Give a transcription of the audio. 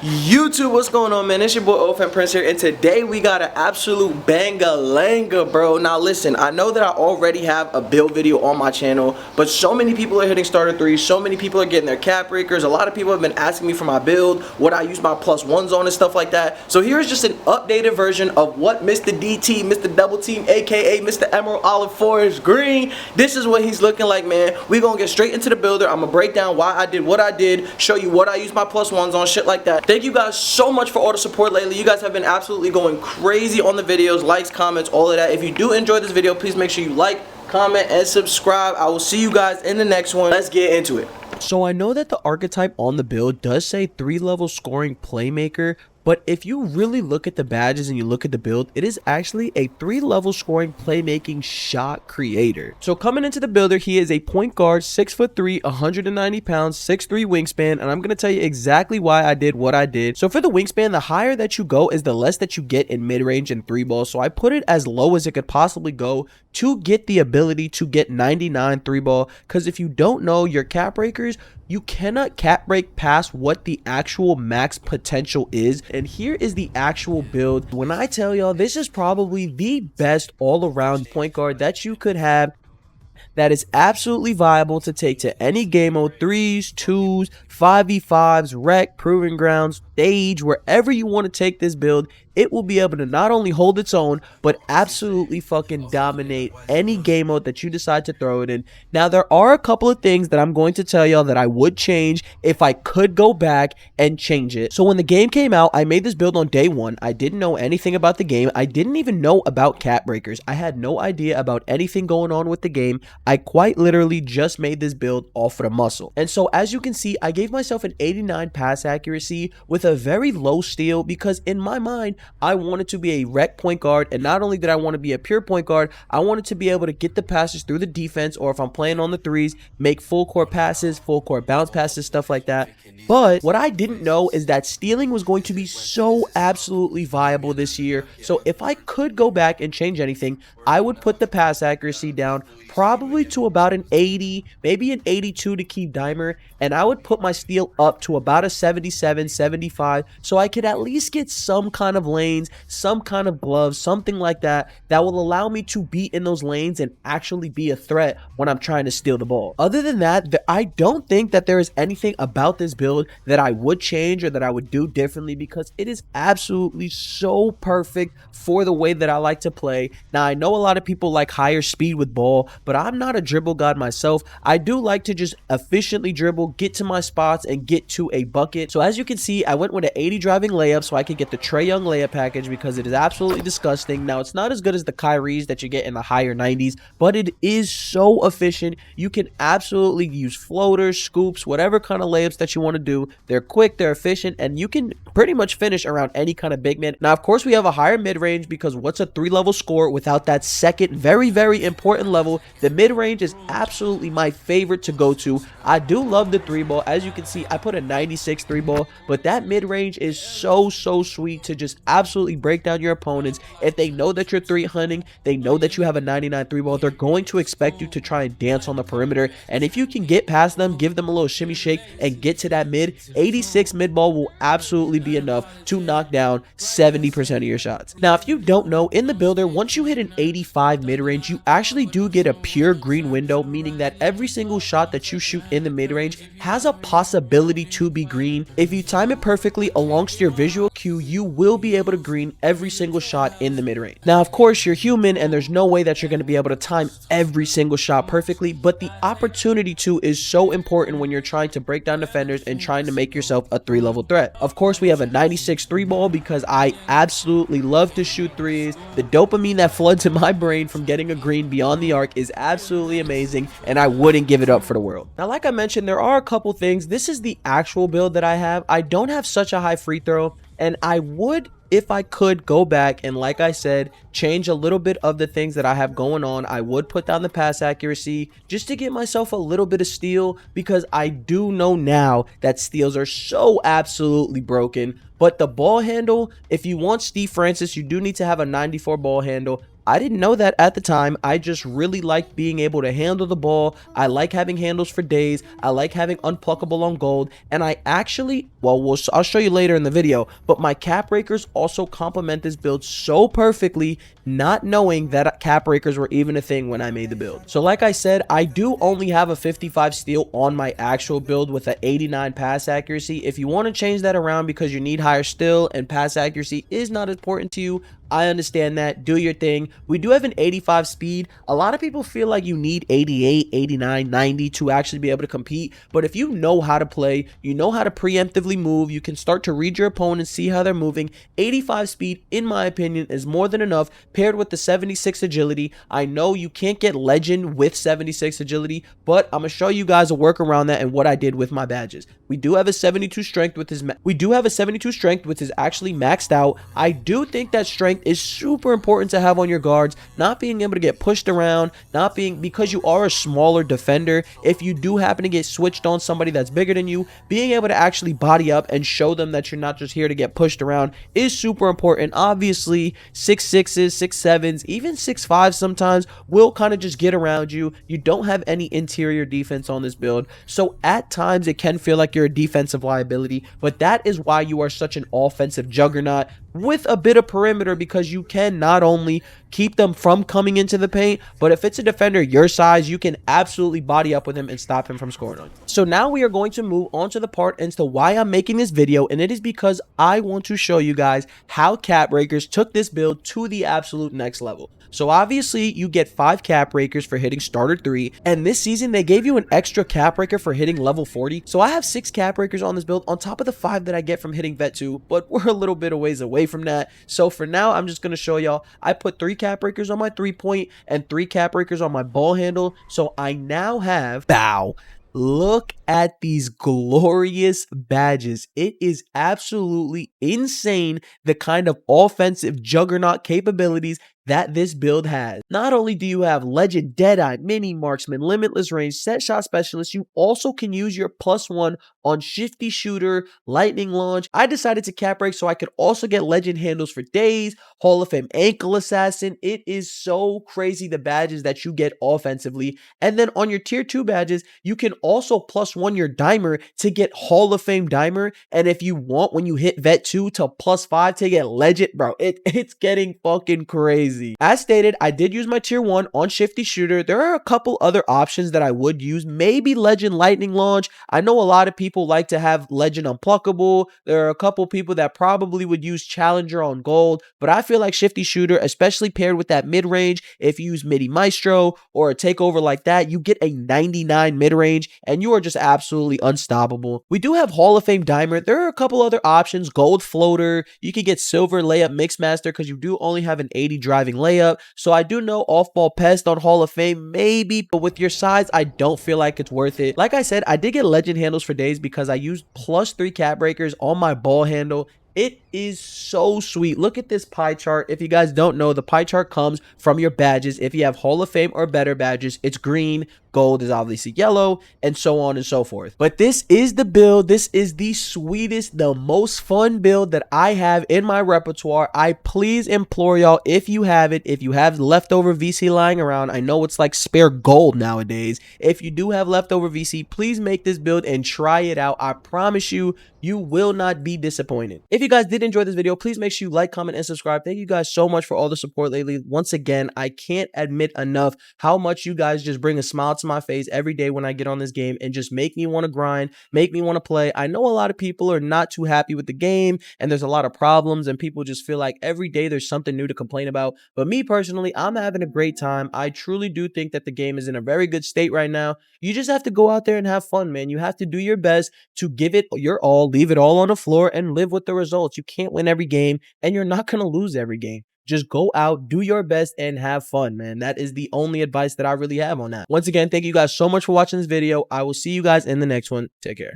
YouTube, what's going on, man? It's your boy Ofen Prince here, and today we got an absolute banga-langa, bro. Now listen, I know that I already have a build video on my channel, but so many people are hitting starter threes, so many people are getting their cap breakers. A lot of people have been asking me for my build, what I use my +1s on and stuff like that. So here's just an updated version of what Mr. DT, Mr. Double Team, aka Mr. Emerald Olive Forest Green, this is what he's looking like, man. We gonna get straight into the builder. I'm gonna break down why I did what I did, show you what I use my +1s on, shit like that. Thank you guys so much for all the support lately. You guys have been absolutely going crazy on the videos, likes, comments, all of that. If you do enjoy this video, please make sure you like, comment, and subscribe. I will see you guys in the next one. Let's get into it. So I know that the archetype on the build does say 3-level scoring playmaker, but if you really look at the badges and you look at the build, it is actually a 3-level scoring playmaking shot creator. So coming into the builder, he is a point guard, 6'3", 190 pounds, 6'3" wingspan, and I'm going to tell you exactly why I did what I did. So for the wingspan, the higher that you go is the less that you get in mid-range and 3-ball. So I put it as low as it could possibly go to get the ability to get 99 3-ball, because if you don't know your cap breakers, you cannot cap break past what the actual max potential is. And here is the actual build. When I tell y'all, this is probably the best all-around point guard that you could have, that is absolutely viable to take to any game mode, 3s, 2s, 5v5s, rec, proving grounds, stage, wherever you want to take this build. It will be able to not only hold its own, but absolutely fucking dominate any game mode that you decide to throw it in. Now, there are a couple of things that I'm going to tell y'all that I would change if I could go back and change it. So when the game came out, I made this build on day 1. I didn't know anything about the game. I didn't even know about cap breakers. I had no idea about anything going on with the game. I quite literally just made this build off of the muscle. And so as you can see, I gave myself an 89 pass accuracy with a very low steal, because in my mind, I wanted to be a rec point guard, and not only did I want to be a pure point guard, I wanted to be able to get the passes through the defense, or if I'm playing on the threes, make full court passes, full court bounce passes, stuff like that. But what I didn't know is that stealing was going to be so absolutely viable this year. So if I could go back and change anything, I would put the pass accuracy down probably to about an 80, maybe an 82 to keep dimer, and I would put my steal up to about a 77, 75, so I could at least get some kind of lanes, some kind of gloves, something like that, that will allow me to be in those lanes and actually be a threat when I'm trying to steal the ball. Other than that, I don't think that there is anything about this build that I would change or that I would do differently, because it is absolutely so perfect for the way that I like to play. Now, I know a lot of people like higher speed with ball, but I'm not a dribble god myself. I do like to just efficiently dribble, get to my spots, and get to a bucket. So as you can see, I went with an 80 driving layup so I could get the Trae Young layup package, because it is absolutely disgusting. Now, it's not as good as the Kyries that you get in the higher 90s, but it is so efficient. You can absolutely use floaters, scoops, whatever kind of layups that you want to do. They're quick, they're efficient, and you can pretty much finish around any kind of big man. Now, of course, we have a higher mid-range, because what's a 3-level score without that second very, very important level? The mid-range is absolutely my favorite to go to. I do love the 3-ball. As you can see, I put a 96 3-ball, but that mid-range is so sweet to just absolutely break down your opponents. If they know that you're 3-hunting, they know that you have a 99 3-ball, they're going to expect you to try and dance on the perimeter, and if you can get past them, give them a little shimmy shake, and get to that mid, 86 mid-ball will absolutely be enough to knock down 70% of your shots. Now, if you don't know, in the builder, once you hit an 85 mid-range, you actually do get a pure green window, meaning that every single shot that you shoot in the mid-range has a possibility to be green. If you time it perfectly alongst your visual cue, you will be able to green every single shot in the mid-range. Now, of course, you're human, and there's no way that you're going to be able to time every single shot perfectly, but the opportunity to is so important when you're trying to break down defenders and trying to make yourself a 3-level threat. Of course, we have a 96 3-ball, because I absolutely love to shoot threes. The dopamine that floods in my brain from getting a green beyond the arc is absolutely amazing, and I wouldn't give it up for the world. Now, like I mentioned, there are a couple things. This is the actual build that I have. I don't have such a high free throw, and I would, if I could, go back and, like I said, change a little bit of the things that I have going on. I would put down the pass accuracy just to get myself a little bit of steal, because I do know now that steals are so absolutely broken. But the ball handle, if you want Steve Francis, you do need to have a 94 ball handle. I didn't know that at the time. I just really like being able to handle the ball. I like having handles for days. I like having unpluckable on gold. And I actually, well, I'll show you later in the video, but my cap breakers also complement this build so perfectly, not knowing that cap breakers were even a thing when I made the build. So like I said, I do only have a 55 steal on my actual build with an 89 pass accuracy. If you want to change that around because you need higher steal and pass accuracy is not important to you, I understand that. Do your thing. We do have an 85 speed. A lot of people feel like you need 88, 89, 90 to actually be able to compete. But if you know how to play, you know how to preemptively move, you can start to read your opponent, see how they're moving. 85 speed, in my opinion, is more than enough paired with the 76 agility. I know you can't get legend with 76 agility, but I'm going to show you guys a work around that and what I did with my badges. We do have a 72 strength with his which is actually maxed out. I do think that strength is super important to have on your guards, not being able to get pushed around, not being, because you are a smaller defender, if you do happen to get switched on somebody that's bigger than you, being able to actually body up and show them that you're not just here to get pushed around is super important. Obviously 6'6s, 6'7s, even 6'5s sometimes will kind of just get around you. You don't have any interior defense on this build, so at times it can feel like you're a defensive liability, but that is why you are such an offensive juggernaut with a bit of perimeter, because you can not only keep them from coming into the paint, but if it's a defender your size, you can absolutely body up with him and stop him from scoring on you. So now we are going to move on to the part as to why I'm making this video, and it is because I want to show you guys how cap breakers took this build to the absolute next level. So obviously you get 5 cap breakers for hitting starter 3, and this season they gave you an extra cap breaker for hitting level 40. So I have 6 cap breakers on this build on top of the 5 that I get from hitting vet 2, but we're a little bit of ways away from that. So for now, I'm just going to show y'all, I put 3 cap breakers on my 3-point and 3 cap breakers on my ball handle. So I now have, bow, look at these glorious badges. It is absolutely insane the kind of offensive juggernaut capabilities that this build has. Not only do you have legend, deadeye, mini marksman, limitless range, set shot specialist, you also can use your +1 on shifty shooter, lightning launch. I decided to cap break so I could also get legend handles for days, Hall of Fame ankle assassin. It is so crazy the badges that you get offensively. And then on your tier 2 badges, you can also +1 your dimer to get Hall of Fame dimer. And if you want, when you hit vet 2 to +5 to get legend, bro, it's getting fucking crazy. As stated, I did use my tier 1 on shifty shooter. There are a couple other options that I would use, maybe legend lightning launch. I know a lot of people like to have legend unpluckable. There are a couple people that probably would use challenger on gold, but I feel like shifty shooter, especially paired with that mid-range, if you use midi maestro or a takeover like that, you get a 99 mid-range and you are just absolutely unstoppable. We do have Hall of Fame dimer. There are a couple other options, gold floater. You can get silver layup mixmaster because you do only have an 80 driving layup. So I do know off-ball pest on Hall of Fame, maybe, but with your size, I don't feel like it's worth it. Like I said, I did get legend handles for days because I used +3 cap breakers on my ball handle. It is so sweet. Look at this pie chart. If you guys don't know, the pie chart comes from your badges. If you have Hall of Fame or better badges, it's green, gold is obviously yellow, and so on and so forth. But this is the build. This is the sweetest, the most fun build that I have in my repertoire. I please implore y'all, if you have it, if you have leftover VC lying around, I know it's like spare gold nowadays. If you do have leftover VC, please make this build and try it out. I promise you, you will not be disappointed. If you guys did enjoy this video, please make sure you like, comment, and subscribe. Thank you guys so much for all the support lately. Once again, I can't admit enough how much you guys just bring a smile to my face every day when I get on this game and just make me want to grind, make me want to play. I know a lot of people are not too happy with the game and there's a lot of problems and people just feel like every day there's something new to complain about. But me personally, I'm having a great time. I truly do think that the game is in a very good state right now. You just have to go out there and have fun, man. You have to do your best to give it your all, leave it all on the floor, and live with the results. You can't win every game, and you're not going to lose every game. Just go out, do your best, and have fun, man. That is the only advice that I really have on that. Once again, thank you guys so much for watching this video. I will see you guys in the next one. Take care.